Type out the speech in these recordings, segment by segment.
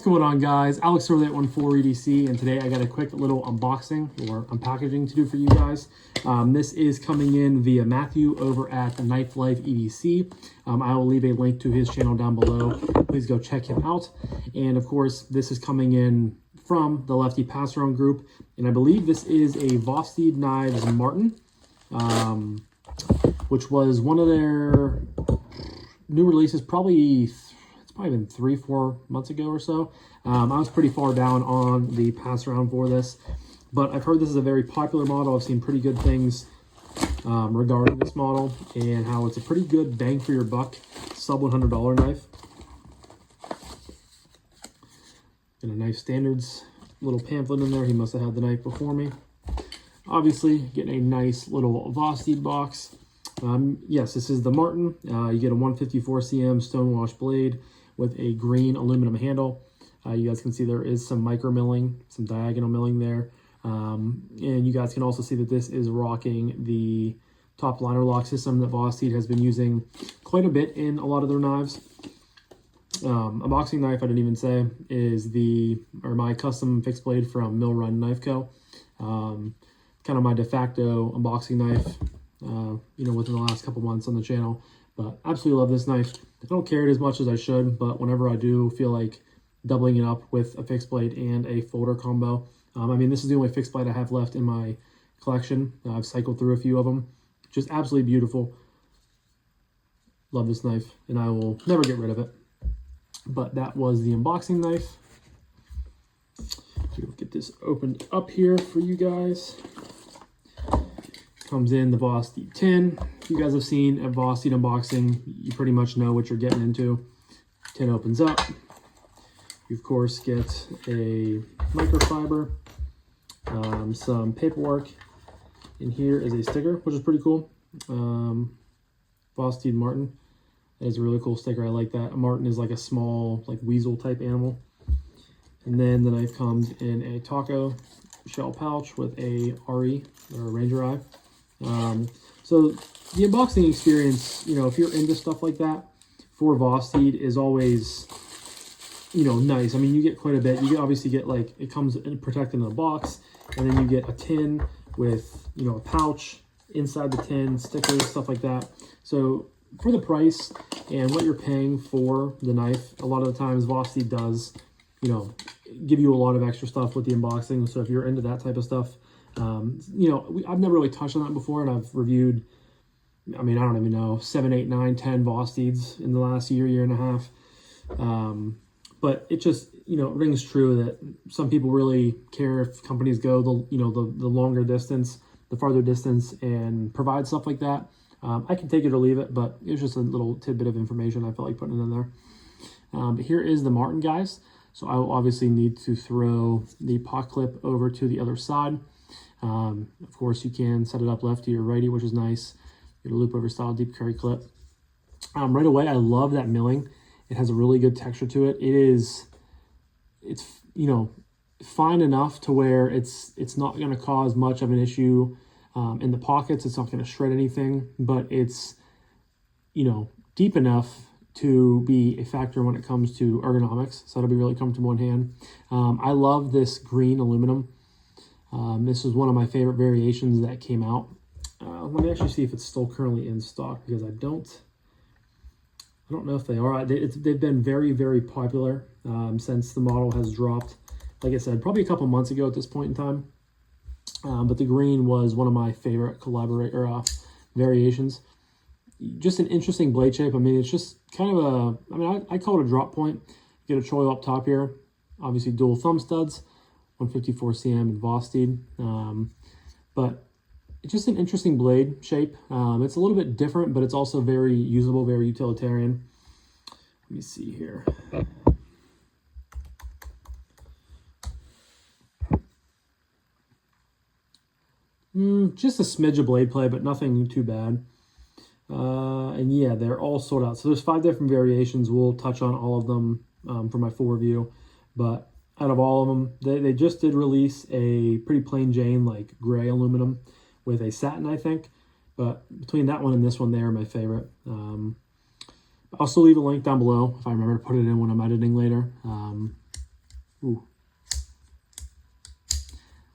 What's going on, guys? Alex over at 14 EDC, and today I got a quick little unboxing or unpackaging to do for you guys. This is coming in via Matthew over at Knife Life EDC. I will leave a link to his channel down below. Please go check him out. And of course, this is coming in from the Lefty passaround group, and I believe this is a Vosteed Marten, which was one of their new releases, probably been 3-4 months ago or so. I was pretty far down on the pass around for this, but I've heard this is a very popular model. I've seen pretty good things regarding this model and how it's a pretty good bang for your buck sub $100 knife. And a knife standards little pamphlet in there. He must have had the knife before me. Obviously getting a nice little Vosteed box. Yes, this is the Marten. You get a 154 cm stonewash blade with a green aluminum handle. You guys can see there is some micro milling, some diagonal milling there. And you guys can also see that this is rocking the top liner lock system that Vosteed has been using quite a bit in a lot of their knives. Unboxing knife, I didn't even say, is my custom fixed blade from Mill Run Knife Co. Kind of my de facto unboxing knife, within the last couple months on the channel. But absolutely love this knife. I don't carry it as much as I should, but whenever I do, feel like doubling it up with a fixed blade and a folder combo. This is the only fixed blade I have left in my collection. I've cycled through a few of them. Just absolutely beautiful. Love this knife, and I will never get rid of it. But that was the unboxing knife. We'll get this opened up here for you guys. Comes in the Vosteed tin. If you guys have seen a Vosteed unboxing, you pretty much know what you're getting into. Tin opens up. You of course get a microfiber, some paperwork, and here is a sticker, which is pretty cool. Vosteed Marten. That is a really cool sticker. I like that. A Marten is like a small, like weasel type animal. And then the knife comes in a taco shell pouch with a RE or a Ranger Eye. So the unboxing experience, if you're into stuff like that for Vosteed, is always, nice. You get quite a bit. You obviously get, like, it comes protected in a box, and then you get a tin with, a pouch inside the tin, stickers, stuff like that. So for the price and what you're paying for the knife, a lot of the times Vosteed does, give you a lot of extra stuff with the unboxing. So if you're into that type of stuff, I've never really touched on that before, and I've reviewed, I don't even know, 7, 8, 9, 10 Vosteeds in the last year and a half. But it just, rings true that some people really care if companies go the longer distance, the farther distance, and provide stuff like that. I can take it or leave it, but it's just a little tidbit of information I felt like putting in there. But here is the Marten, guys. So I will obviously need to throw the pot clip over to the other side. Of course, you can set it up lefty or righty, which is nice. Get a loop over style deep carry clip. Right away, I love that milling. It has a really good texture to it. It's fine enough to where it's not going to cause much of an issue in the pockets. It's not going to shred anything, but it's deep enough to be a factor when it comes to ergonomics. So it'll be really comfortable in hand. I love this green aluminum. This is one of my favorite variations that came out. Let me actually see if it's still currently in stock, because I don't know if they are. They've been very, very popular since the model has dropped. Like I said, probably a couple months ago at this point in time. But the green was one of my favorite variations. Just an interesting blade shape. It's just kind of I call it a drop point. You get a choil up top here. Obviously dual thumb studs, 154 cm in Vosteed. But it's just an interesting blade shape. It's a little bit different, but it's also very usable, very utilitarian. Let me see here. Just a smidge of blade play, but nothing too bad. And yeah, they're all sold out. So there's 5 different variations. We'll touch on all of them for my full review. But out of all of them, they just did release a pretty plain Jane, like gray aluminum with a satin, I think. But between that one and this one, they are my favorite. I'll still leave a link down below if I remember to put it in when I'm editing later. Ooh.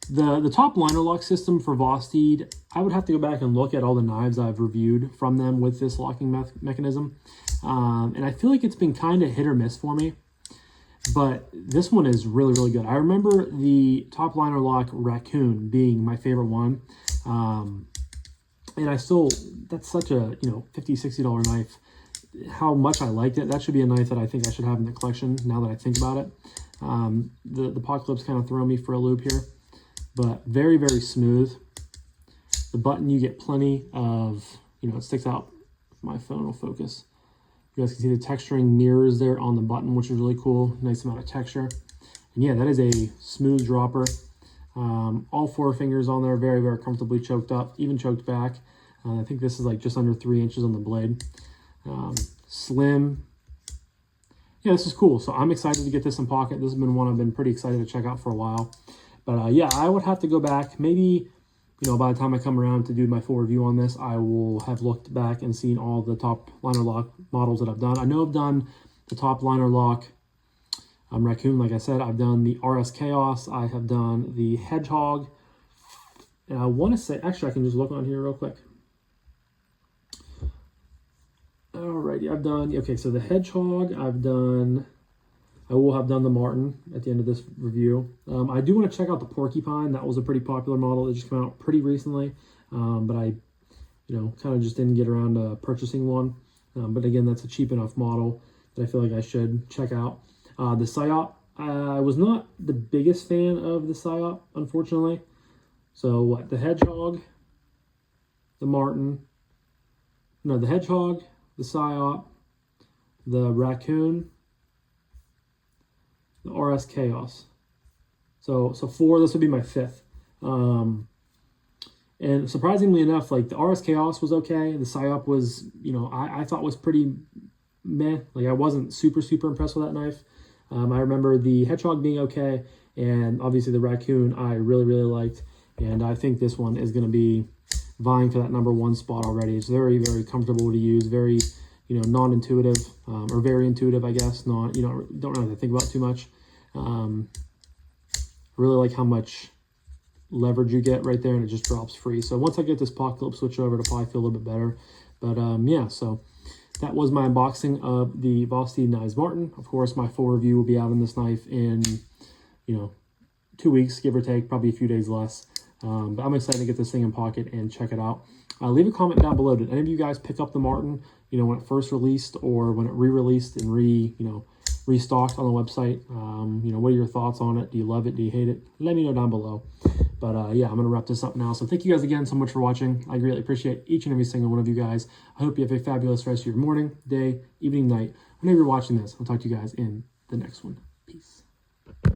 The top liner lock system for Vosteed, I would have to go back and look at all the knives I've reviewed from them with this locking mechanism. And I feel like it's been kind of hit or miss for me. But this one is really, really good. I remember the top liner lock Raccoon being my favorite one. And I still, that's such a, $50, $60 knife. How much I liked it. That should be a knife that I think I should have in the collection now that I think about it. The pot clips kind of throw me for a loop here. But very, very smooth. The button, you get plenty of, it sticks out. My phone will focus. You guys can see the texturing mirrors there on the button, which is really cool. Nice amount of texture. And yeah, that is a smooth dropper. All 4 fingers on there, very, very comfortably choked up, even choked back. I think this is like just under 3 inches on the blade. Slim. Yeah, this is cool. So I'm excited to get this in pocket. This has been one I've been pretty excited to check out for a while. But yeah, I would have to go back. Maybe, by the time I come around to do my full review on this, I will have looked back and seen all the top liner lock models that I've done. I know I've done the top liner lock Raccoon, like I said. I've done the RS Chaos. I have done the Hedgehog. And I want to say, actually, I can just look on here real quick. Alrighty, I've done, okay, so the Hedgehog, I will have done the Marten at the end of this review. I do want to check out the Porcupine. That was a pretty popular model that just came out pretty recently. But I, kind of just didn't get around to purchasing one. But again, that's a cheap enough model that I feel like I should check out. The Psyop, I was not the biggest fan of the Psyop, unfortunately. So what, the Hedgehog, the Marten, no, the Hedgehog, the Psyop, the Raccoon, the RS Chaos. So 4, this would be my 5th. And surprisingly enough, like the RS Chaos was okay. The Psyop was, I thought was pretty meh. Like I wasn't super, super impressed with that knife. I remember the Hedgehog being okay. And obviously the Raccoon I really, really liked. And I think this one is going to be vying for that #1 spot already. It's very, very comfortable to use. Very, non-intuitive, or very intuitive, I guess. Not, don't really have to think about it too much. Really like how much leverage you get right there, and it just drops free. So once I get this pot clip switch over, it'll probably feel a little bit better. But yeah, so that was my unboxing of the Vosteed Marten. Of course, my full review will be out on this knife in, 2 weeks, give or take, probably a few days less. But I'm excited to get this thing in pocket and check it out. Leave a comment down below. Did any of you guys pick up the Marten, when it first released, or when it re-released and restocked on the website? What are your thoughts on it? Do you love it? Do you hate it? Let me know down below. But yeah, I'm going to wrap this up now. So thank you guys again so much for watching. I greatly appreciate each and every single one of you guys. I hope you have a fabulous rest of your morning, day, evening, night. Whenever you're watching this, I'll talk to you guys in the next one. Peace.